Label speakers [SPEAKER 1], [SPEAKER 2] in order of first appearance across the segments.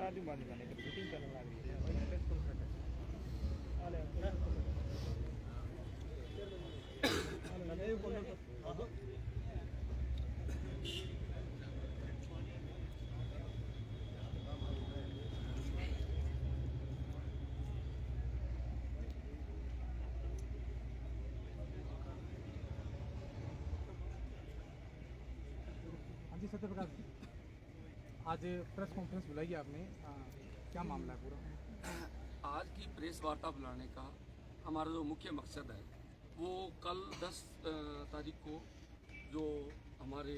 [SPEAKER 1] बता दूं बाद में शूटिंग करने लग रही है।
[SPEAKER 2] जी सत्यप्रकाश जी, आज प्रेस कॉन्फ्रेंस बुलाई है आपने, क्या मामला है पूरा?
[SPEAKER 3] आज की प्रेस वार्ता बुलाने का हमारा जो मुख्य मकसद है वो कल 10 तारीख को जो हमारे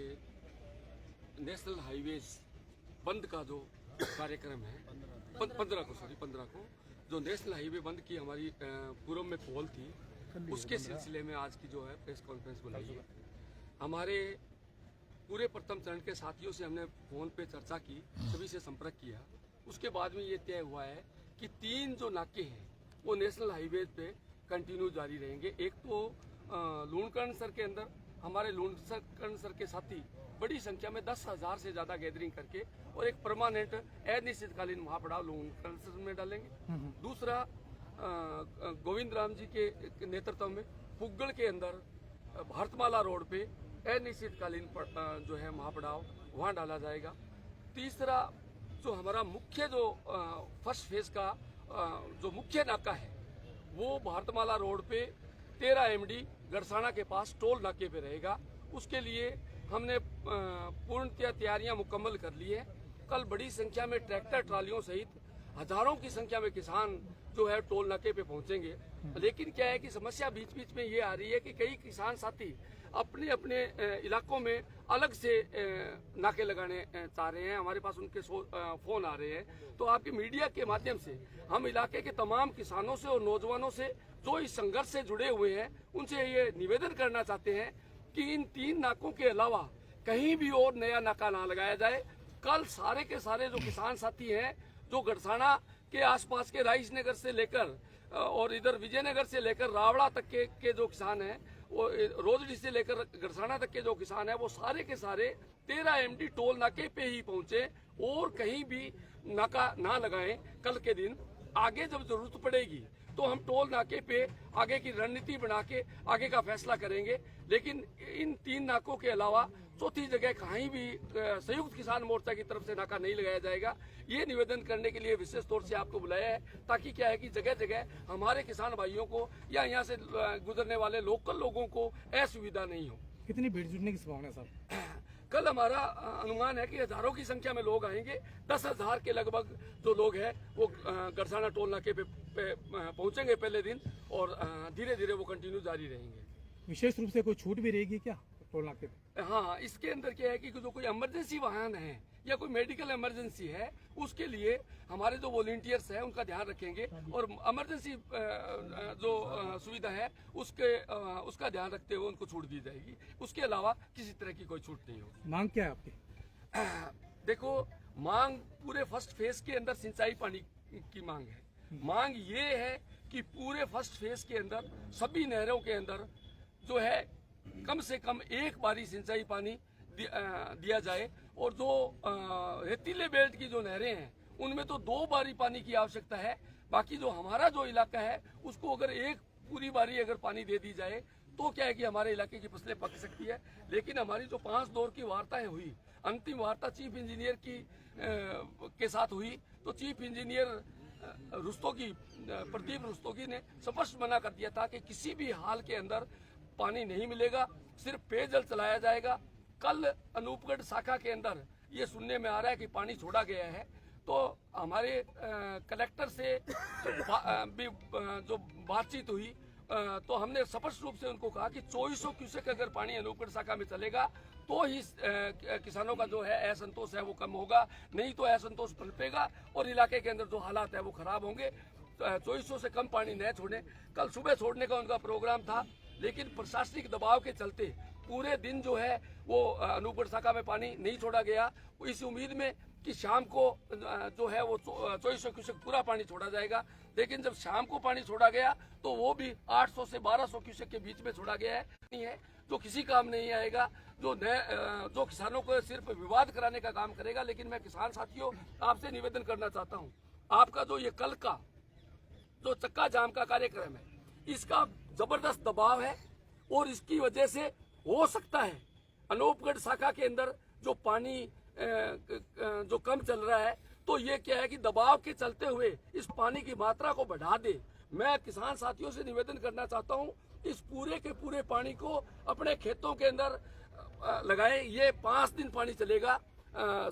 [SPEAKER 3] नेशनल हाईवेज बंद का जो कार्यक्रम है 15 को जो नेशनल हाईवे बंद की हमारी पूर्व में पोल थी, उसके सिलसिले में आज की जो है प्रेस कॉन्फ्रेंस बुलाई है। हमारे पूरे प्रथम चरण के साथियों से हमने फोन पे चर्चा की, सभी से संपर्क किया। उसके बाद में ये तय हुआ है कि 3 जो नाके हैं वो नेशनल हाईवे पे कंटिन्यू जारी रहेंगे। एक तो लूणकरण सर के अंदर हमारे लूणकरण सर के साथी बड़ी संख्या में 10,000 से ज्यादा गैदरिंग करके और एक परमानेंट अनिश्चितकालीन महापड़ाव लूणकरण सर में डालेंगे। दूसरा गोविंद राम जी के नेतृत्व में पुग्गल के अंदर भारतमाला रोड पे अनिश्चितकालीन जो है महापड़ाव वहाँ डाला जाएगा। तीसरा जो हमारा मुख्य जो फर्स्ट फेज का जो मुख्य नाका है वो भारतमाला रोड पे 13 MD गड़साना के पास टोल नाके पे रहेगा। उसके लिए हमने पूर्णतः तैयारियां मुकम्मल कर ली है। कल बड़ी संख्या में ट्रैक्टर ट्रालियों सहित हजारों की संख्या में किसान जो है टोल नाके पे पहुंचेंगे। लेकिन क्या है कि समस्या बीच बीच में ये आ रही है कि कई किसान साथी अपने अपने इलाकों में अलग से नाके लगाने चाह रहे हैं। हमारे पास उनके फोन आ रहे हैं। तो आपके मीडिया के माध्यम से हम इलाके के तमाम किसानों से और नौजवानों से जो इस संघर्ष से जुड़े हुए हैं उनसे ये निवेदन करना चाहते हैं कि इन 3 नाकों के अलावा कहीं भी और नया नाका ना लगाया जाए। कल सारे के सारे जो किसान साथी हैं जो गड़साना के आसपास के राइस नगर से लेकर और इधर विजयनगर से लेकर रावड़ा तक के जो किसान हैं, वो रोजडी से लेकर गड़साना तक के जो किसान हैं, वो सारे के सारे 13 MD टोल नाके पे ही पहुंचे और कहीं भी नाका ना लगाएं। कल के दिन आगे जब जरूरत पड़ेगी तो हम टोल नाके पे आगे की रणनीति बना के आगे का फैसला करेंगे। लेकिन इन 3 नाकों के अलावा चौथी जगह कहीं भी संयुक्त किसान मोर्चा की तरफ से नाका नहीं लगाया जाएगा। ये निवेदन करने के लिए विशेष तौर से आपको बुलाया है, ताकि क्या है कि जगह जगह हमारे किसान भाइयों को या यहाँ से गुजरने वाले लोकल लोगों को असुविधा नहीं हो।
[SPEAKER 2] कितनी भीड़ जुटने की संभावना है साहब?
[SPEAKER 3] कल हमारा अनुमान है कि हजारों की संख्या में लोग आएंगे। 10,000 के लगभग जो लोग हैं वो गड़साना टोल नाके पे पहुंचेंगे पहले दिन और धीरे धीरे वो कंटिन्यू जारी रहेंगे।
[SPEAKER 2] विशेष रूप से कोई छूट भी रहेगी क्या टोल नाके पे?
[SPEAKER 3] हाँ, इसके अंदर क्या है कि जो कोई इमरजेंसी वाहन है या कोई मेडिकल इमरजेंसी है उसके लिए हमारे जो वॉलंटियर्स हैं उनका ध्यान रखेंगे और इमरजेंसी जो सुविधा है उसका ध्यान रखते हुए उनको छूट दी जाएगी। उसके अलावा किसी तरह की कोई छूट नहीं होगी।
[SPEAKER 2] मांग क्या है आपकी?
[SPEAKER 3] देखो, मांग पूरे फर्स्ट फेज के अंदर सिंचाई पानी की मांग है। मांग ये है कि पूरे फर्स्ट फेज के अंदर सभी नहरों के अंदर जो है कम से कम एक बारी सिंचाई पानी दिया जाए और जो रेतीले बेल्ट की जो नहरें हैं उनमें तो 2 बारी पानी की आवश्यकता है। बाकी जो हमारा जो इलाका है उसको अगर एक पूरी बारी अगर पानी दे दी जाए तो क्या है कि हमारे इलाके की फसलें पक सकती है। लेकिन हमारी जो 5 दौर की वार्ताएं हुई, अंतिम वार्ता चीफ इंजीनियर के साथ हुई तो चीफ इंजीनियर प्रदीप रुस्तोगी ने स्पष्ट मना कर दिया था कि किसी भी हाल के अंदर पानी नहीं मिलेगा, सिर्फ पेयजल चलाया जाएगा। कल अनूपगढ़ शाखा के अंदर ये सुनने में आ रहा है कि पानी छोड़ा गया है, तो हमारे कलेक्टर से भी जो बातचीत हुई तो हमने स्पष्ट रूप से उनको कहा कि 2400 क्यूसेक अगर पानी अनूपगढ़ शाखा में चलेगा तो ही किसानों का जो है असंतोष है वो कम होगा, नहीं तो असंतोष पनपेगा और इलाके के अंदर जो हालात है वो खराब होंगे। 2400 से कम पानी न छोड़े। कल सुबह छोड़ने का उनका प्रोग्राम था, लेकिन प्रशासनिक दबाव के चलते पूरे दिन जो है वो अनूपगढ़ शाखा में पानी नहीं छोड़ा गया। इस उम्मीद में कि शाम को जो है वो 2400 क्यूसेक पूरा पानी छोड़ा जाएगा। लेकिन जब शाम को पानी छोड़ा गया तो वो भी 800 से 1200 क्यूसेक के बीच में छोड़ा गया है जो किसी काम नहीं आएगा। जो किसानों को सिर्फ विवाद कराने का काम करेगा। लेकिन मैं किसान साथियों आपसे निवेदन करना चाहता हूँ, आपका जो ये कल का जो चक्का जाम का कार्यक्रम है, इसका जबरदस्त दबाव है और इसकी वजह से हो सकता है अनूपगढ़ शाखा के अंदर जो पानी जो कम चल रहा है, तो ये क्या है कि दबाव के चलते हुए इस पानी की मात्रा को बढ़ा दे। मैं किसान साथियों से निवेदन करना चाहता हूँ, इस पूरे के पूरे पानी को अपने खेतों के अंदर लगाएं। ये 5 दिन पानी चलेगा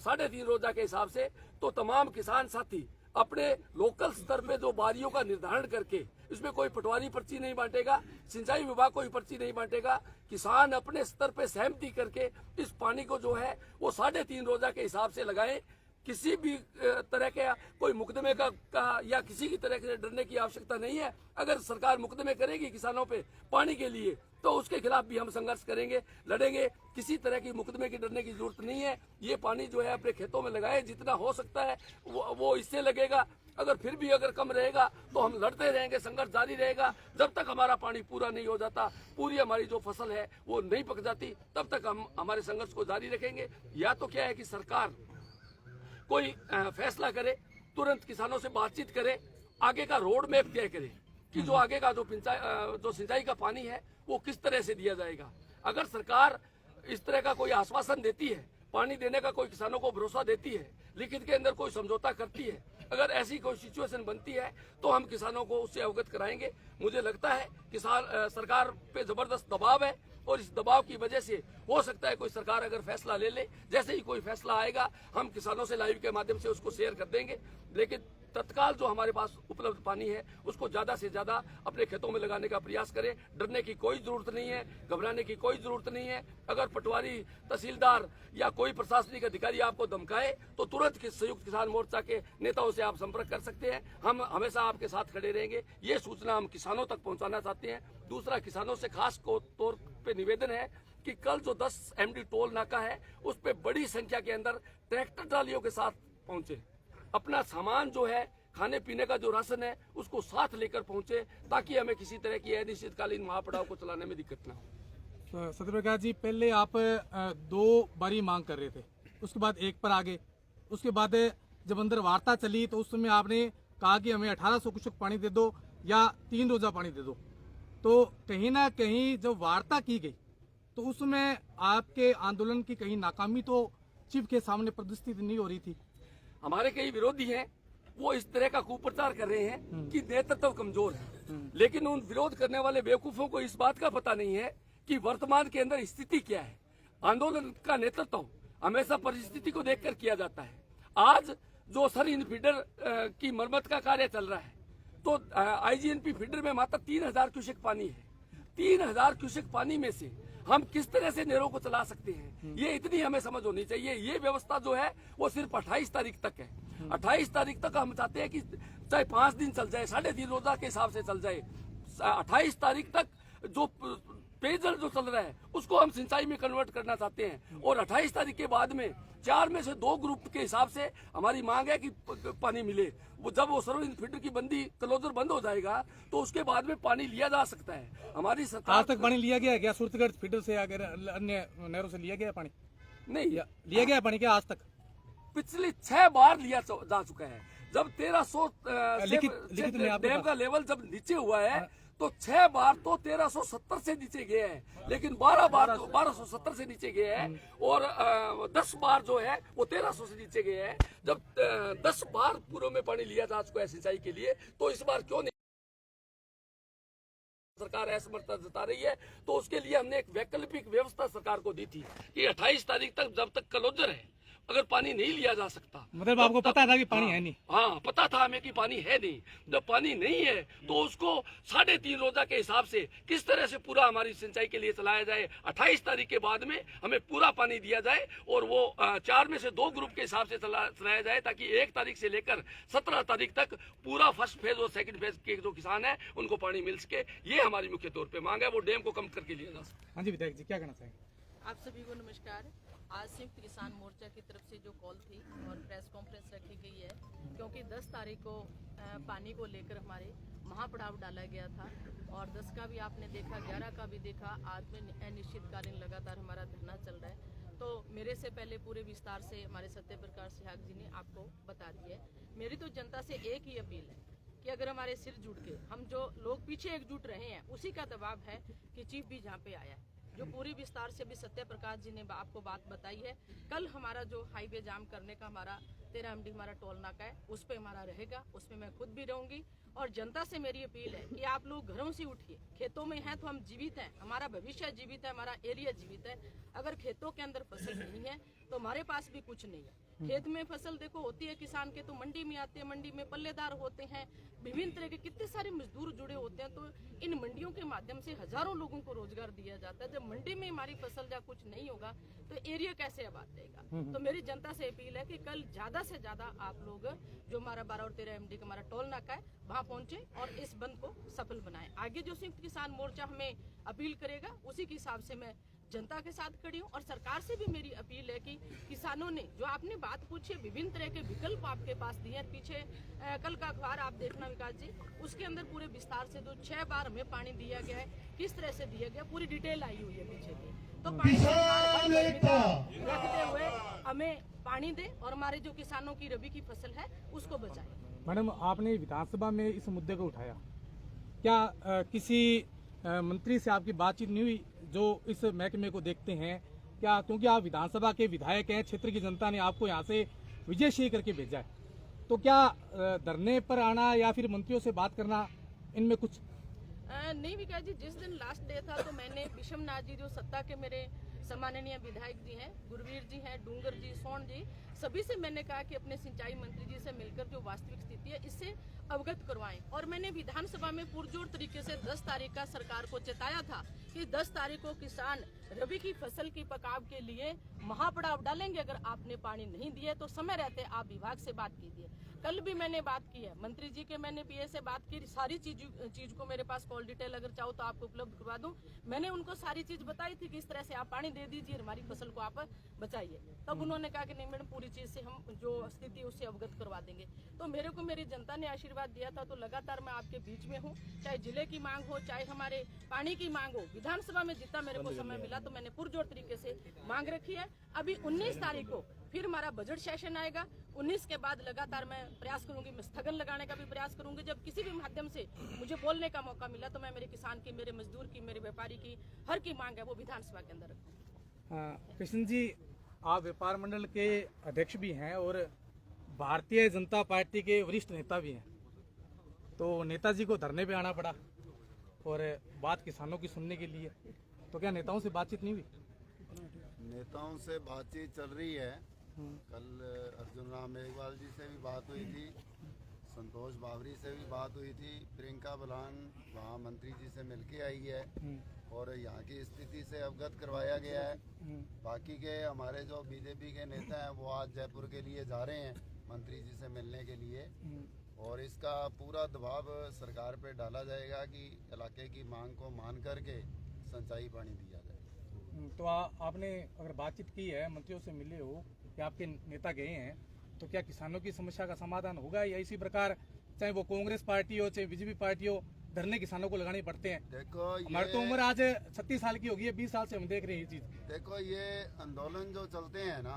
[SPEAKER 3] 3.5 रोजा के हिसाब से। तो तमाम किसान साथी अपने लोकल स्तर पे जो बारियों का निर्धारण करके, इसमें कोई पटवारी पर्ची नहीं बांटेगा, सिंचाई विभाग कोई पर्ची नहीं बांटेगा, किसान अपने स्तर पे सहमति करके इस पानी को जो है वो 3.5 रोजा के हिसाब से लगाएं। किसी भी तरह के कोई मुकदमे का या किसी की तरह से डरने की आवश्यकता नहीं है। अगर सरकार मुकदमे करेगी किसानों पे पानी के लिए तो उसके खिलाफ भी हम संघर्ष करेंगे, लड़ेंगे। किसी तरह की मुकदमे की डरने की जरूरत नहीं है। ये पानी जो है अपने खेतों में लगाए, जितना हो सकता है वो इससे लगेगा। अगर फिर भी अगर कम रहेगा तो हम लड़ते रहेंगे, संघर्ष जारी रहेगा जब तक हमारा पानी पूरा नहीं हो जाता, पूरी हमारी जो फसल है वो नहीं पक जाती, तब तक हम हमारे संघर्ष को जारी रखेंगे। या तो क्या है कि सरकार कोई फैसला करे, तुरंत किसानों से बातचीत करे, आगे का रोड मैप तय करे कि जो आगे का जो सिंचाई का पानी है वो किस तरह से दिया जाएगा। अगर सरकार इस तरह का कोई आश्वासन देती है, पानी देने का कोई किसानों को भरोसा देती है, लिखित के अंदर कोई समझौता करती है, अगर ऐसी कोई सिचुएशन बनती है तो हम किसानों को उससे अवगत कराएंगे। मुझे लगता है कि सरकार पे जबरदस्त दबाव है और इस दबाव की वजह से हो सकता है कोई सरकार अगर फैसला ले, जैसे ही कोई फैसला आएगा हम किसानों से लाइव के माध्यम से उसको शेयर कर देंगे। लेकिन तत्काल जो हमारे पास उपलब्ध पानी है उसको ज्यादा से ज्यादा अपने खेतों में लगाने का प्रयास करें। डरने की कोई जरूरत नहीं है, घबराने की कोई जरूरत नहीं है। अगर पटवारी, तहसीलदार या कोई प्रशासनिक अधिकारी आपको धमकाए तो तुरंत संयुक्त किसान मोर्चा के नेताओं से आप संपर्क कर सकते हैं। हम हमेशा आपके साथ खड़े रहेंगे। ये सूचना हम किसानों तक पहुंचाना चाहते हैं। दूसरा, किसानों से खास तौर पे निवेदन है कि कल जो 10 MD टोल नाका है उस पे बड़ी संख्या के अंदर ट्रैक्टर ट्रालियों के साथ पहुंचे, अपना सामान जो है, खाने पीने का जो राशन है उसको साथ लेकर पहुंचे, ताकि हमें किसी तरह की अनिश्चितकालीन महापड़ाव को चलाने में दिक्कत ना हो।
[SPEAKER 2] तो सत्यप्रकाश जी, पहले आप 2 बारी मांग कर रहे थे, उसके बाद 1 पर आ गए। उसके बाद जब अंदर वार्ता चली तो उस समय आपने कहा कि हमें 1800 क्यूसेक पानी दे दो या 3 रोजा पानी दे दो। तो कहीं ना कहीं जब वार्ता की गई तो उसमें आपके आंदोलन की कहीं नाकामी तो चीफ के सामने प्रदर्शित नहीं हो रही थी।
[SPEAKER 3] हमारे कई विरोधी हैं, वो इस तरह का कुप्रचार कर रहे हैं कि नेतृत्व कमजोर है, लेकिन उन विरोध करने वाले बेवकूफों को इस बात का पता नहीं है कि वर्तमान के अंदर स्थिति क्या है। आंदोलन का नेतृत्व हमेशा परिस्थिति को देखकर किया जाता है। आज जो सर इन फीडर की मरम्मत का कार्य चल रहा है तो IGNP फीडर में मात्र 3000 क्यूसेक पानी है। 3000 क्यूसेक पानी में से हम किस तरह से नहरों को चला सकते हैं, ये इतनी हमें समझ होनी चाहिए। ये व्यवस्था जो है वो सिर्फ 28 तारीख तक है। 28 तारीख तक हम चाहते हैं कि चाहे 5 दिन चल जाए, 3.5 रोजा के हिसाब से चल जाए। 28 तारीख तक जो पेयजल जो चल रहा है उसको हम सिंचाई में कन्वर्ट करना चाहते हैं। और 28 तारीख के बाद में 4 में से 2 ग्रुप के हिसाब से हमारी मांग है कि पानी मिले। वो जब वो सर्व फीडर की क्लोजर बंद हो जाएगा तो उसके बाद में पानी लिया जा सकता है। हमारी सरकार
[SPEAKER 2] आज तक पानी लिया गया है क्या? सूरतगढ़ फीडर से अगर अन्य नहरों से लिया गया पानी
[SPEAKER 3] नहीं
[SPEAKER 2] लिया गया पानी क्या आज तक?
[SPEAKER 3] पिछले 6 बार लिया जा चुका है। जब 1300 डैम का लेवल जब नीचे हुआ है तो 6 बार तो 1370 से नीचे गए हैं, लेकिन 12 बार तो 1270 से नीचे गए हैं और 10 बार जो है वो 1300 से नीचे गए हैं। जब 10 बार पूर्व में पानी लिया जा चुका है सिंचाई के लिए, तो इस बार क्यों नहीं सरकार असमर्थता जता रही है? तो उसके लिए हमने एक वैकल्पिक व्यवस्था सरकार को दी थी कि 28 तारीख तक जब तक क्लोजर है, अगर पानी नहीं लिया जा सकता,
[SPEAKER 2] मतलब आपको पता था कि पानी है नहीं?
[SPEAKER 3] हाँ, पता था हमें कि पानी है नहीं। जब पानी नहीं है तो उसको 3.5 रोजा के हिसाब से किस तरह से पूरा हमारी सिंचाई के लिए चलाया जाए। 28 तारीख के बाद में हमें पूरा पानी दिया जाए और वो 4 में से 2 ग्रुप के हिसाब से चलाया जाए, ताकि 1 तारीख से लेकर 17 तारीख तक पूरा फर्स्ट फेज और सेकंड फेज के जो किसान है उनको पानी मिल सके। ये हमारी मुख्य तौर पर मांग है। वो डैम को कम करके लिया जा सके।
[SPEAKER 2] हाँ जी विधायक जी, क्या कहना चाहेंगे?
[SPEAKER 4] आप सभी को नमस्कार। आज संयुक्त किसान मोर्चा की तरफ से जो कॉल थी और प्रेस कॉन्फ्रेंस रखी गई है, क्योंकि 10 तारीख को पानी को लेकर हमारे महापड़ाव डाला गया था और 10 का भी आपने देखा, 11 का भी देखा, आज में अनिश्चितकालीन लगातार हमारा धरना चल रहा है। तो मेरे से पहले पूरे विस्तार से हमारे सत्य प्रकाश सिहाग जी ने आपको बता दिया है। मेरी तो जनता से एक ही अपील है कि अगर हमारे सिर जुट के हम जो लोग पीछे एकजुट रहे हैं, उसी का दबाव है कि चीफ भी जहाँ पे आया है, जो पूरी विस्तार से भी सत्य प्रकाश जी ने आपको बात बताई है। कल हमारा जो हाईवे जाम करने का हमारा 13 MD हमारा टोल नाका है, उस पर हमारा रहेगा, उसमें मैं खुद भी रहूंगी। और जनता से मेरी अपील है कि आप लोग घरों से उठिए। खेतों में हैं तो हम जीवित हैं, हमारा भविष्य जीवित है, हमारा एरिया जीवित है। अगर खेतों के अंदर फसल नहीं है तो हमारे पास भी कुछ नहीं है। खेत में फसल देखो होती है किसान के, तो मंडी में आते हैं, मंडी में पल्लेदार होते हैं, विभिन्न तरह के कितने सारे मजदूर जुड़े होते हैं। तो इन मंडियों के माध्यम से हजारों लोगों को रोजगार दिया जाता है। जब मंडी में हमारी फसल या कुछ नहीं होगा तो एरिया कैसे आबाद रहेगा। तो मेरी जनता से अपील है कि कल ज्यादा से ज्यादा आप लोग जो हमारा 12 और 13 MD का हमारा टोल नाका है, वहाँ पहुंचे और इस बंद को सफल बनाएं। आगे जो संयुक्त किसान मोर्चा हमें अपील करेगा, उसी के हिसाब से मैं जनता के साथ खड़ी हूँ। और सरकार से भी मेरी अपील है कि किसानों ने जो आपने बात पूछी, विभिन्न तरह के विकल्प आपके पास दिए हैं। पीछे कल का अखबार आप देखना विकास जी, उसके अंदर पूरे विस्तार से जो 6 बार हमें पानी दिया गया है, किस तरह से दिया गया, पूरी डिटेल आई हुई है पीछे की। तो पानी रखते हुए हमें पानी दे और हमारे जो किसानों की रबी की फसल है उसको बचाए।
[SPEAKER 2] मैडम, आपने विधानसभा में इस मुद्दे को उठाया, क्या किसी मंत्री से आपकी बातचीत नहीं हुई जो इस महकमे को देखते हैं? क्या, क्योंकि आप विधानसभा के विधायक हैं, क्षेत्र की जनता ने आपको यहाँ से विजयश्री करके भेजा है, तो क्या धरने पर आना या फिर मंत्रियों से बात करना, इनमें कुछ
[SPEAKER 4] नहीं विकास जी, जिस दिन लास्ट डे था तो मैंने विषमनाथ जी जो सत्ता के मेरे सम्माननीय विधायक जी हैं, गुरवीर जी हैं, डूंगर जी, सोन जी, सभी से मैंने कहा कि अपने सिंचाई मंत्री जी से मिलकर जो वास्तविक स्थिति है इससे अवगत करवाएं। और मैंने विधानसभा में पुरजोर तरीके से 10 तारीख का सरकार को चेताया था कि 10 तारीख को किसान रबी की फसल की पकाव के लिए महापड़ाव डालेंगे। अगर आपने पानी नहीं दिए तो समय रहते आप विभाग से बात कीजिए। कल भी मैंने बात की है मंत्री जी के, मैंने पीए से बात की, सारी चीज को मेरे पास कॉल डिटेल अगर चाहो तो आपको उपलब्ध करवा दूं। मैंने उनको सारी चीज बताई थी कि इस तरह से आप पानी दे दीजिए, हमारी फसल को आप बचाइए। तब उन्होंने कहा कि नहीं मैडम, पूरी चीज से हम जो स्थिति उससे अवगत करवा देंगे। तो मेरे को मेरी जनता ने आशीर्वाद दिया था, तो लगातार मैं आपके बीच में हूँ, चाहे जिले की मांग हो, चाहे हमारे पानी की मांग हो। विधानसभा में जितना मेरे को समय मिला तो मैंने पुरजोर तरीके से मांग रखी है। अभी 19 तारीख को फिर हमारा बजट सेशन आएगा। 19 के बाद लगातार मैं प्रयास करूंगी, मैं स्थगन लगाने का भी प्रयास करूंगी। जब किसी भी माध्यम से मुझे बोलने का मौका मिला तो मैं मेरे किसान की, मेरे मजदूर की, मेरे व्यापारी की, हर की मांग है वो विधानसभा के अंदर रखूं।
[SPEAKER 2] कृष्ण जी, आप व्यापार मंडल के अध्यक्ष भी हैं और भारतीय जनता पार्टी के वरिष्ठ नेता भी हैं, तो नेताजी को धरने पे आना पड़ा और बात किसानों की सुनने के लिए, तो क्या नेताओं से बातचीत नहीं हुई?
[SPEAKER 5] नेताओं से बातचीत चल रही है। कल अर्जुन राम मेघवाल जी से भी बात हुई थी, संतोष बावरी से भी बात हुई थी, प्रियंका बलान वहाँ मंत्री जी से मिलके आई है और यहाँ की स्थिति से अवगत करवाया गया है। बाकी के हमारे जो बीजेपी के नेता हैं वो आज जयपुर के लिए जा रहे हैं मंत्री जी से मिलने के लिए, और इसका पूरा दबाव सरकार पे डाला जाएगा कि इलाके की मांग को मान करके सिंचाई पानी दिया जाए।
[SPEAKER 2] तो आपने अगर बातचीत की है, मंत्रियों से मिले हो या आपके नेता गए हैं, तो क्या किसानों की समस्या का समाधान होगा या इसी प्रकार चाहे वो कांग्रेस पार्टी हो चाहे बीजेपी पार्टी हो, धरने किसानों को लगाने पड़ते हैं?
[SPEAKER 5] देखो,
[SPEAKER 2] हमारी तो उम्र आज 36 साल की होगी है, 20 साल से हम देख रहे हैं ये चीज।
[SPEAKER 5] देखो, ये आंदोलन जो चलते हैं ना,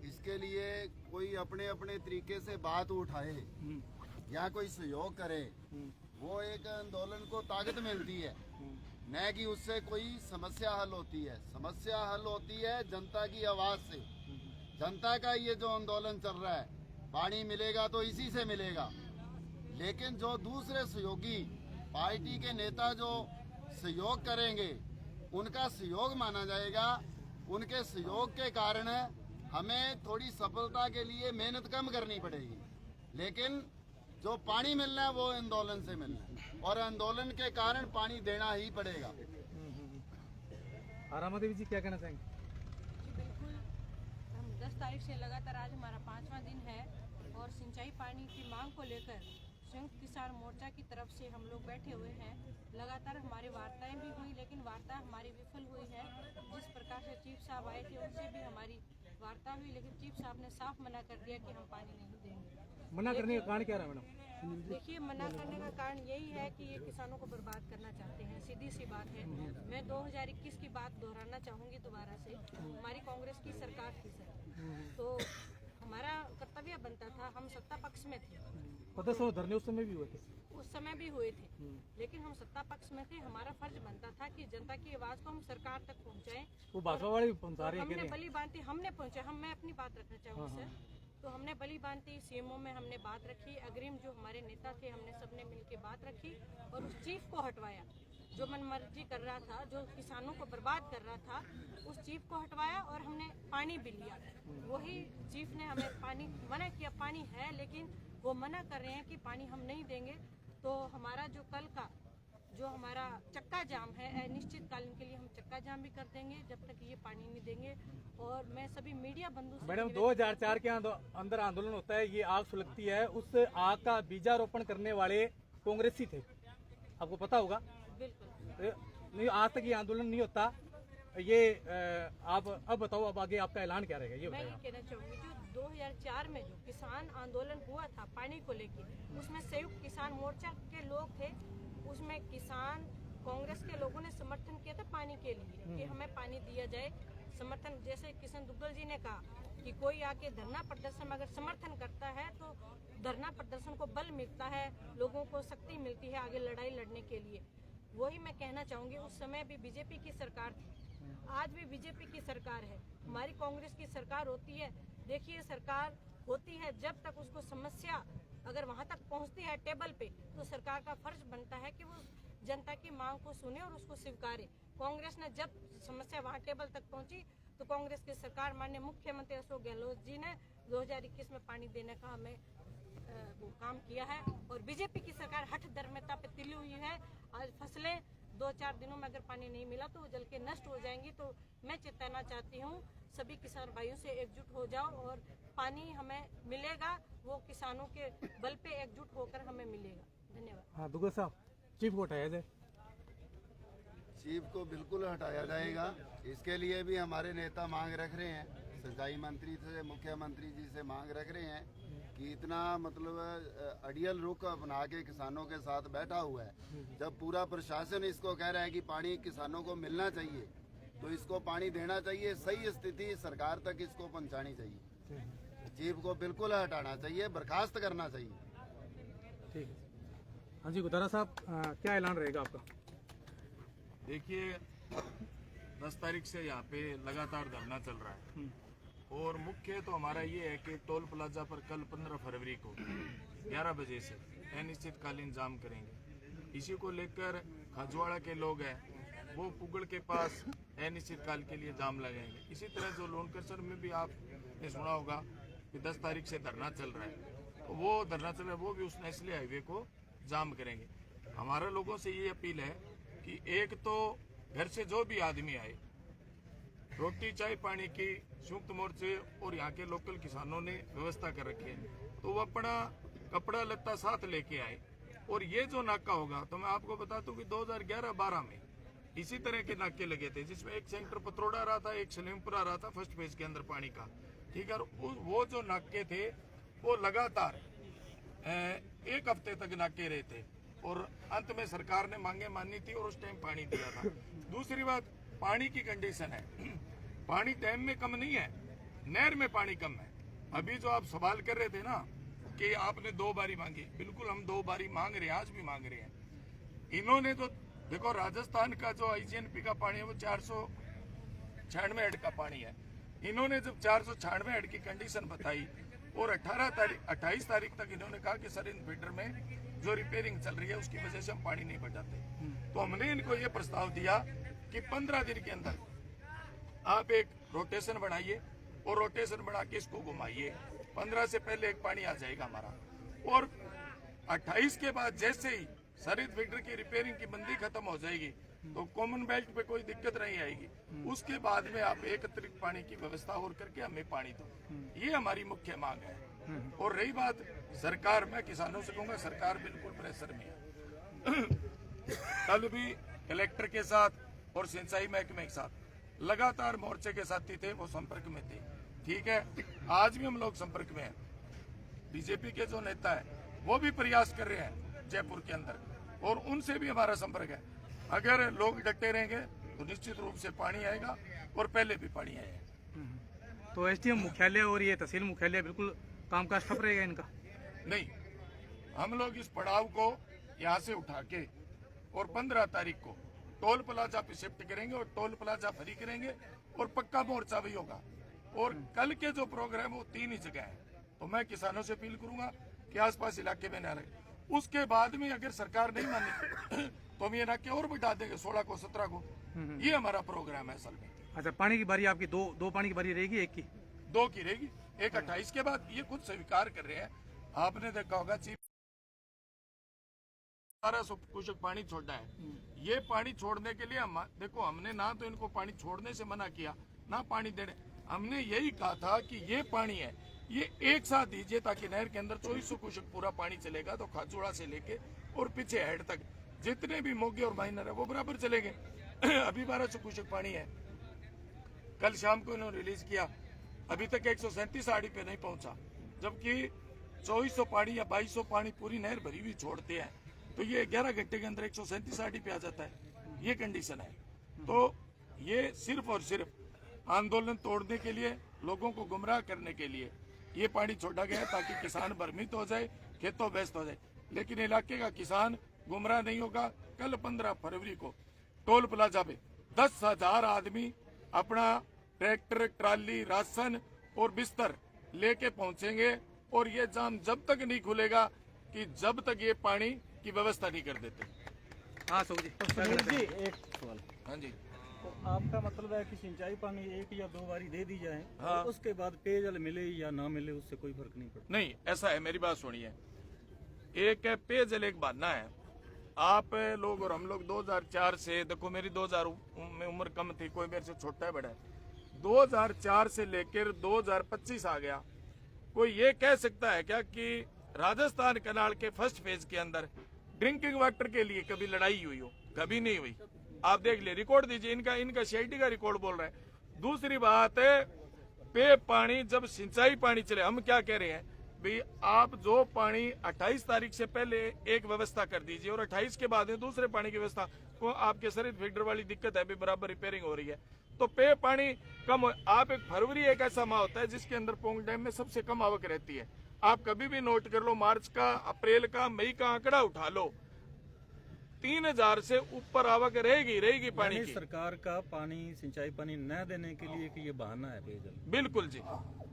[SPEAKER 5] इसके लिए कोई अपने अपने तरीके से बात उठाए या कोई सहयोग करे, वो एक आंदोलन को ताकत मिलती है, न कि उससे कोई समस्या हल होती है। समस्या हल होती है जनता की आवाज से। जनता का ये जो आंदोलन चल रहा है, पानी मिलेगा तो इसी से मिलेगा, लेकिन जो दूसरे सहयोगी पार्टी के नेता जो सहयोग करेंगे उनका सहयोग माना जाएगा। उनके सहयोग के कारण हमें थोड़ी सफलता के लिए मेहनत कम करनी पड़ेगी, लेकिन जो पानी मिलना है वो आंदोलन से मिलना है और आंदोलन के कारण पानी देना ही पड़ेगा।
[SPEAKER 2] आरामा देवी जी, क्या कहना चाहेंगे?
[SPEAKER 6] जी बिल्कुल, हम 10 तारीख से लगातार आज हमारा 5वां दिन है और सिंचाई पानी की मांग को लेकर संयुक्त किसान मोर्चा की तरफ से हम लोग बैठे हुए हैं। लगातार हमारी वार्ताएं भी हुई, लेकिन वार्ता हमारी विफल हुई है। जिस प्रकार से चीफ साहब आए थे उनसे भी हमारी वार्ता हुई, लेकिन चीफ साहब ने साफ मना कर दिया कि हम पानी नहीं देंगे।
[SPEAKER 2] मना करने का कारण क्या रहा मैडम?
[SPEAKER 6] देखिए, मना करने का कारण यही है कि ये किसानों को बर्बाद करना चाहते हैं, सीधी सी बात है। मैं 2021 की बात दोहराना चाहूँगी दोबारा से। हमारी कांग्रेस की सरकार थी सर, तो हमारा कर्तव्य बनता था, हम सत्ता पक्ष में थे,
[SPEAKER 2] प्रदर्शन धरने उस समय भी हुए थे,
[SPEAKER 6] उस समय भी हुए थे, लेकिन हम सत्ता पक्ष में थे। हमारा फर्ज बनता था कि जनता की आवाज को हम सरकार तक पहुंचाएं।
[SPEAKER 2] वो भाजपा वाले भी पहुंचा रहे
[SPEAKER 6] हमने
[SPEAKER 2] हैं।
[SPEAKER 6] बली बांधी, हमने पहुंचा। मैं अपनी बात रखना चाहूँगी सर, तो हमने बली बांधी, सीएमओ में हमने बात रखी, अग्रिम जो हमारे नेता थे हमने सबने मिलकर बात रखी और उस चीफ को हटवाया जो मनमर्जी कर रहा था, जो किसानों को बर्बाद कर रहा था। उस चीफ को हटवाया और हमने पानी भी लिया। वही चीफ ने हमें पानी मना किया, पानी है लेकिन वो मना कर रहे हैं कि पानी हम नहीं देंगे। तो हमारा जो कल का जो हमारा चक्का जाम है, अनिश्चितकालीन के लिए हम चक्का जाम भी कर देंगे जब तक ये पानी नहीं देंगे। और मैं सभी मीडिया बंधु से
[SPEAKER 2] मैडम 2004 के अंदर आंदोलन होता है, ये आग सुलगती है, उस आग का बीजारोपण करने वाले कांग्रेसी थे, आपको पता होगा।
[SPEAKER 6] बिल्कुल
[SPEAKER 2] नहीं, आज तक ये आंदोलन नहीं होता। ये आप अब बताओ, अब आगे आपका ऐलान क्या रहेगा ये
[SPEAKER 6] मैं
[SPEAKER 2] बताइए।
[SPEAKER 6] ये कहना चाहूंगी, जो 2004 में जो किसान आंदोलन हुआ था पानी को लेकर, उसमें संयुक्त किसान मोर्चा के लोग थे, उसमें किसान कांग्रेस के लोगों ने समर्थन किया था पानी के लिए कि हमें पानी दिया जाए। समर्थन जैसे किशन दुग्गल जी ने कहा कि कोई आके धरना प्रदर्शन में अगर समर्थन करता है तो धरना प्रदर्शन को बल मिलता है, लोगों को शक्ति मिलती है आगे लड़ाई लड़ने के लिए। वही मैं कहना चाहूंगी, उस समय भी बीजेपी की सरकार थी, आज भी बीजेपी की सरकार है, हमारी कांग्रेस की सरकार होती है। देखिए, सरकार होती है जब तक उसको समस्या अगर वहां तक पहुंचती है टेबल पे, तो सरकार का फर्ज बनता है कि वो जनता की मांग को सुने और उसको स्वीकारे। कांग्रेस ने जब समस्या वहां टेबल तक पहुंची तो कांग्रेस की सरकार माननीय मुख्यमंत्री अशोक गहलोत जी ने 2021 में पानी देने का हमें वो काम किया है। और बीजेपी की सरकार हठ धर्मिता पे तिली हुई है। आज फसलें 2-4 दिनों में अगर पानी नहीं मिला तो वो जल के नष्ट हो जाएंगी। तो मैं चेताना चाहती हूँ सभी किसान भाइयों से, एकजुट हो जाओ और पानी हमें मिलेगा, वो किसानों के बल पे एकजुट होकर हमें मिलेगा। धन्यवाद।
[SPEAKER 2] हाँ दुग्गल साहब, चीफ को हटाया जाए।
[SPEAKER 5] चीफ को बिल्कुल हटाया जाएगा। इसके लिए भी हमारे नेता मांग रख रहे हैं, सिंचाई मंत्री से, मुख्यमंत्री जी से मांग रख रहे हैं कि इतना मतलब अड़ियल रुख बना के किसानों के साथ बैठा हुआ है। जब पूरा प्रशासन इसको कह रहा है कि पानी किसानों को मिलना चाहिए तो इसको पानी देना चाहिए, सही स्थिति सरकार तक इसको पहुंचानी चाहिए। चीफ को बिल्कुल हटाना चाहिए, बर्खास्त करना चाहिए।
[SPEAKER 2] ठीक है। हाँ जी गुदारा साहब, क्या ऐलान रहेगा आपका?
[SPEAKER 7] देखिए, 10 तारीख से यहाँ पे लगातार धरना चल रहा है और मुख्य तो हमारा ये है कि टोल प्लाजा पर कल 15 फरवरी को 11 बजे से अनिश्चितकालीन जाम करेंगे। इसी को लेकर खजवाड़ा के लोग हैं वो पुगड़ के पास अनिश्चितकाल के लिए जाम लगाएंगे। इसी तरह जो लोनकरसर में भी आपने सुना होगा कि 10 तारीख से धरना चल रहा है, तो वो धरना चल रहा है, वो भी उस नेशनल हाईवे को जाम करेंगे। हमारा लोगों से ये अपील है कि एक तो घर से जो भी आदमी आए, रोटी चाय पानी की संयुक्त मोर्चे और यहाँ के लोकल किसानों ने व्यवस्था कर रखी है, तो वो अपना कपड़ा लत्ता साथ लेके आए। और ये जो नाका होगा, तो मैं आपको बता दूं कि 2011-12 में इसी तरह के नाके लगे थे, जिसमें एक सेंटर पत्रोड़ा रहा था, एक सलीमपुरा रहा था फर्स्ट फेज के अंदर पानी का। ठीक है, वो जो नाके थे वो लगातार 1 हफ्ते तक नाके रहे थे और अंत में सरकार ने मांगे मानी थी और उस टाइम पानी दिया था। दूसरी बात, पानी की कंडीशन है, पानी डैम में कम नहीं है, नहर में पानी कम है। अभी जो आप सवाल कर रहे थे ना कि आपने 2 बारी मांगी, बिल्कुल हम 2 बारी मांग रहे हैं, आज भी मांग रहे हैं। इन्होंने तो देखो, राजस्थान का जो आईजीएनपी का पानी है वो 496 हेड का पानी है। इन्होंने जब 496 हेड की कंडीशन बताई और 28 तारीख तक इन्होंने कहा कि सर इन फीडर में जो रिपेयरिंग चल रही है उसकी वजह से हम पानी नहीं बढ़ाते, तो हमने इनको ये प्रस्ताव दिया कि 15 दिन के अंदर आप एक रोटेशन बढ़ाइए और रोटेशन बढ़ा के इसको घुमाइए। 15 से पहले एक पानी आ जाएगा हमारा, और 28 के बाद जैसे ही सरित फीडर की रिपेयरिंग की बंदी खत्म हो जाएगी तो कॉमन बेल्ट पे कोई दिक्कत नहीं आएगी। उसके बाद में आप एक अतिरिक्त पानी की व्यवस्था और करके हमें पानी दो, ये हमारी मुख्य मांग है। और रही बात सरकार, मैं किसानों से कहूंगा सरकार बिल्कुल प्रेशर में है। कल भी कलेक्टर के साथ और सिंचाई महकमे के साथ लगातार मोर्चे के साथी थे, वो संपर्क में थे। ठीक है, आज भी हम लोग संपर्क में हैं। बीजेपी के जो नेता है वो भी प्रयास कर रहे हैं जयपुर के अंदर, और उनसे भी हमारा संपर्क है। अगर लोग डटे रहेंगे तो निश्चित रूप से पानी आएगा, और पहले भी पानी आएगा।
[SPEAKER 2] तो एसडीएम मुख्यालय और ये तहसील मुख्यालय बिल्कुल कामकाज ठप रहेगा इनका?
[SPEAKER 7] नहीं, हम लोग इस पड़ाव को यहाँ से उठा के और 15 तारीख को टोल प्लाजा पे शिफ्ट करेंगे, और टोल प्लाजा फ्री करेंगे, और पक्का मोर्चा भी होगा। और कल के जो प्रोग्राम वो 3 ही जगह है, तो मैं किसानों से अपील करूंगा कि आसपास इलाके में न रहे। उसके बाद में अगर सरकार नहीं मानी तो हम ये नाके और बढ़ा देंगे 16 को 17 को। ये हमारा प्रोग्राम है असल में।
[SPEAKER 2] अच्छा, पानी की बारी आपकी दो पानी की बारी रहेगी, एक की?
[SPEAKER 7] 2 की रहेगी, एक 28 के बाद। ये खुद स्वीकार कर रहे हैं। आपने देखा होगा चीफ 1200 क्यूसेक पानी छोड़ा है। ये पानी छोड़ने के लिए देखो, हमने ना तो इनको पानी छोड़ने से मना किया, ना पानी देने। हमने यही कहा था कि ये पानी है, ये एक साथ दीजिए, ताकि नहर के अंदर 2400 क्यूसेक पूरा पानी चलेगा, तो खाजूड़ा से लेके और पीछे हेड तक जितने भी मोगे और माइनर है वो बराबर चलेंगे। अभी 1200 क्यूसेक पानी है, कल शाम को इन्होंने रिलीज किया, अभी तक 137 आड़ी पे नहीं पहुंचा, जबकि 2400 पानी या 2200 पानी पूरी नहर भरी हुई छोड़ते हैं, तो ये 11 घंटे के अंदर 137 आड़ी पे आ जाता है। ये कंडीशन है। तो ये सिर्फ और सिर्फ आंदोलन तोड़ने के लिए, लोगों को गुमराह करने के लिए ये पानी छोड़ा गया है, ताकि किसान भ्रमित हो जाए, खेतों व्यस्त हो जाए। लेकिन इलाके का किसान गुमराह नहीं होगा। कल 15 फरवरी को टोल प्लाजा पे 10,000 आदमी अपना ट्रैक्टर, ट्राली, राशन और बिस्तर लेके पहुंचेंगे, और ये जाम जब तक नहीं खुलेगा कि जब तक ये पानी की व्यवस्था नहीं कर देते।
[SPEAKER 2] हाँ सो जी,
[SPEAKER 1] जी एक सवाल।
[SPEAKER 7] हाँ जी,
[SPEAKER 1] तो आपका मतलब है कि सिंचाई पानी 1 या 2 बारी दे दी जाए,
[SPEAKER 7] हाँ।
[SPEAKER 1] और उसके बाद पेयजल मिले या ना मिले उससे कोई फर्क नहीं पड़ता?
[SPEAKER 7] नहीं, ऐसा है, मेरी बात सुनिए। एक है पेयजल, एक बहाना है। आप लोग और हम लोग 2004 से, देखो मेरी 2000 में उम्र कम थी, कोई मेरे से छोटा है बड़ा है, 2004 से लेकर 2025 आ गया। कोई ये कह सकता है क्या कि राजस्थान कनाल के फर्स्ट फेज के अंदर ड्रिंकिंग वाटर के लिए कभी लड़ाई हुई हो? कभी नहीं हुई। आप देख ले, रिकॉर्ड दीजिए, इनका सीआईडी का रिकॉर्ड बोल रहा है। दूसरी बात है, पे पानी जब सिंचाई पानी चले, हम क्या कह रहे हैं भाई, आप जो पानी 28 तारीख से पहले एक व्यवस्था कर दीजिए, और 28 के बाद में दूसरे पानी की व्यवस्था को। आपके सरित फीडर वाली दिक्कत है, भी बराबर रिपेयरिंग हो रही है, तो पे पानी कम हो। आप एक फरवरी एक ऐसा माह होता है जिसके अंदर पोंग डैम में सबसे कम आवक रहती है। आप कभी भी नोट कर लो, मार्च का, अप्रैल का, मई का आंकड़ा उठा लो, 3000 से ऊपर आवक रहेगी पानी की।
[SPEAKER 1] सरकार का पानी, सिंचाई पानी न देने के लिए कि ये बहाना है पेयजल?
[SPEAKER 7] बिल्कुल जी।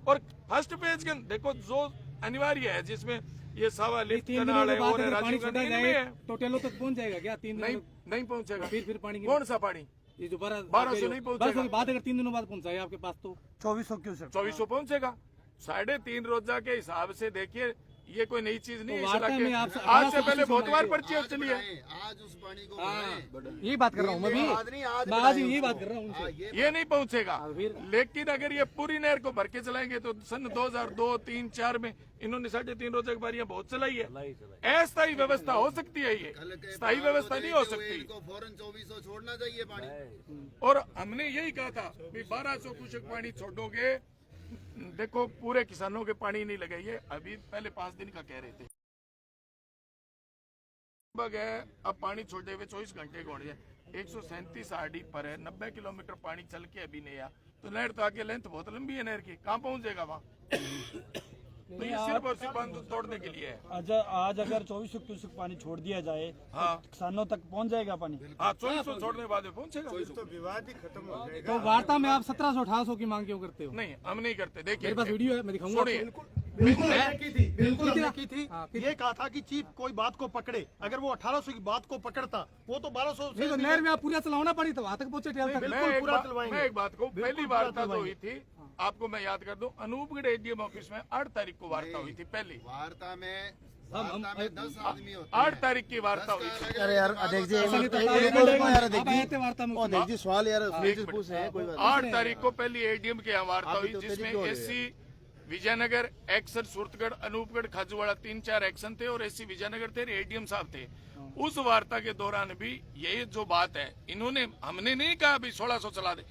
[SPEAKER 7] और फर्स्ट पेज के देखो, जो अनिवार्य है, जिसमें ये सावा लिफ्ट कनाल है और राजीव गांधी में है,
[SPEAKER 2] तो टेलो तक पहुंच जाएगा क्या? 3 दिन
[SPEAKER 7] नहीं पहुंचेगा।
[SPEAKER 2] फिर पानी की
[SPEAKER 7] कौन सा पानी?
[SPEAKER 2] ये जो
[SPEAKER 7] 1200 नहीं पहुंचेगा।
[SPEAKER 2] 1200 के बाद अगर 3 दिनों बाद पहुंचाए आपके पास तो
[SPEAKER 7] 2400 पहुंचेगा। 3.5 रोजा के हिसाब से देखिए, ये कोई नई चीज नहीं है।
[SPEAKER 2] वार्ता में आप
[SPEAKER 7] आज से पहले बहुत बार पर्ची चली है।
[SPEAKER 5] आज उस पानी को बढ़ाएं।
[SPEAKER 2] यही बात कर रहा हूँ मैं भी, मैं आज यही बात कर रहा हूँ उनसे।
[SPEAKER 7] ये नहीं पहुंचेगा, लेकिन अगर ये पूरी नहर को भर के चलाएंगे तो सन 2002, 3, 4 में इन्होंने 3.5 रोजा की बारियां बहुत चलाई है। अस्थायी व्यवस्था हो सकती है, ये स्थायी व्यवस्था नहीं हो सकती।
[SPEAKER 5] इनको फौरन 2400 छोड़ना चाहिए पानी।
[SPEAKER 7] और हमने यही कहा था कि 1200 क्यूसेक पानी छोड़ोगे, देखो पूरे किसानों के पानी नहीं लगाइए। अभी पहले 5 दिन का कह रहे थे, अब पानी छोड़े हुए 24 घंटे को 137 आरडी पर है, 90 किलोमीटर पानी चल के अभी नहीं आया, तो नहर तो आगे लेंथ बहुत लंबी है नहर की, कहाँ पहुंच जाएगा वहाँ? तो ये सिर्फ और सिर्फ बांध तोड़ने के लिए है।
[SPEAKER 1] आज अगर 2400 क्यूसेक पानी छोड़ दिया जाए,
[SPEAKER 7] हाँ,
[SPEAKER 1] तो किसानों तक पहुंच जाएगा पानी?
[SPEAKER 7] हाँ, 2400 छोड़ने के बाद पहुंचेगा।
[SPEAKER 5] तो विवाद ही खत्म हो जाएगा।
[SPEAKER 2] तो वार्ता में आप 1700-1800 की मांग क्यों करते हो?
[SPEAKER 7] नहीं, हम नहीं करते। देखिए
[SPEAKER 2] मेरे पास वीडियो है, मैं दिखाऊंगा।
[SPEAKER 8] ये कहा था कि चीफ कोई बात को पकड़े, अगर वो 1800 की बात को पकड़ता, वो तो 1200
[SPEAKER 2] नहीं तो नहर में आप पूरा चलाना पड़ी तो वहां तक पहुंचे टेल तक।
[SPEAKER 7] मैं एक बात कहूँ, पहली वार्ता जो हुई थी, आपको मैं याद कर दूं, अनूपगढ़ एडीएम ऑफिस में 8 तारीख को वार्ता हुई थी। पहली
[SPEAKER 5] वार्ता में वार्ता में 10 आदमी होते
[SPEAKER 7] 8 तारीख की वार्ता हुई थी।
[SPEAKER 9] अरे यार अध्यक्ष जी अध्यक्ष जी सवाल यार पूछ रहे हैं कोई बात
[SPEAKER 7] 8 तारीख को पहली एडीएम के यहाँ वार्ता हुई जिसमें SC Vijaynagar, action Suratgarh, Anupgarh, Khajuwala 3-4 action थे और एससी विजयनगर थे, एडीएम साहब थे। उस वार्ता के दौरान भी यही जो बात है, इन्होंने, हमने नहीं कहा अभी 1600 चला दे,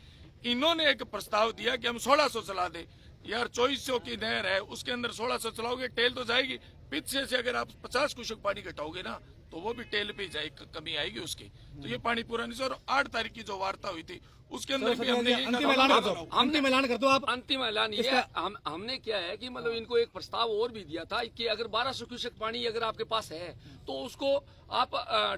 [SPEAKER 7] इन्होंने एक प्रस्ताव दिया कि हम 1600 चला दे। यार 2400 की नहर है, उसके अंदर 1600 चलाओगे टेल तो जाएगी। पीछे से अगर आप 50 क्यूसेक पानी घटाओगे ना तो वो भी टेल पे जाएगी, कमी आएगी उसकी। तो ये पानी पूरा नहीं। और 8 तारीख की जो वार्ता हुई थी उसके अंदर भी हमने
[SPEAKER 2] अंतिम ऐलान कर दो, अंतिम ऐलान कर दो आप।
[SPEAKER 3] अंतिम ऐलान ये हमने क्या है कि मतलब इनको एक प्रस्ताव और भी दिया था कि अगर 1200 क्यूसेक पानी अगर आपके पास है तो उसको आप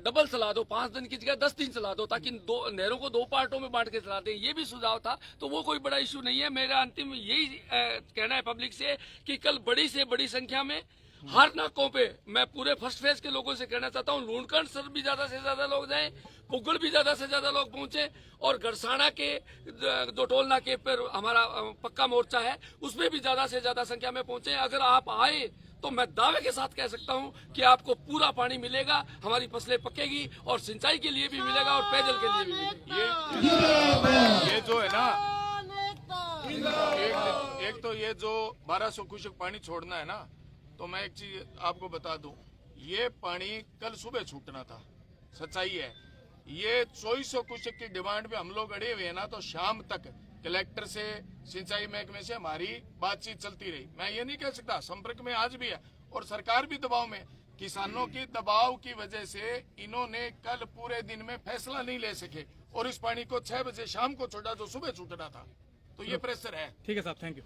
[SPEAKER 3] डबल चला दो, 5 दिन की जगह 10 दिन चला दो, ताकि दो नहरों को 2 पार्टों में बांट के चला दें। ये भी सुझाव था, तो वो कोई बड़ा इशू नहीं है। मेरा अंतिम यही कहना है पब्लिक से कि कल बड़ी से बड़ी संख्या में हर नाकों पे मैं पूरे फर्स्ट फेज के लोगों से कहना चाहता हूँ, लूणकंड सर भी ज्यादा से ज्यादा लोग जाएं, पुगड़ भी ज्यादा से ज्यादा लोग पहुंचे, और गरसाना के जो टोल नाके पर हमारा पक्का मोर्चा है उसमें भी ज्यादा से ज्यादा संख्या में पहुंचे। अगर आप आए तो मैं दावे के साथ कह सकता हूं कि आपको पूरा पानी मिलेगा, हमारी फसलें पकेगी और सिंचाई के लिए भी मिलेगा और पेयजल के लिए भी मिलेगा।
[SPEAKER 7] ये जो है ना, एक तो ये जो 1200 क्यूसेक पानी छोड़ना है ना, तो मैं एक चीज आपको बता दूं, ये पानी कल सुबह छूटना था, सच्चाई है। ये 2400 क्यूसेक की डिमांड पे हम लोग अड़े हुए हैं ना, तो शाम तक कलेक्टर से, सिंचाई महकमे से हमारी बातचीत चलती रही। मैं ये नहीं कह सकता, संपर्क में आज भी है और सरकार भी दबाव में। किसानों की दबाव की वजह से इन्होंने कल पूरे दिन में फैसला नहीं ले सके और इस पानी को 6 बजे शाम को छोड़ा जो सुबह छूटना था। तो ये प्रेशर है।
[SPEAKER 2] ठीक है साहब, थैंक यू।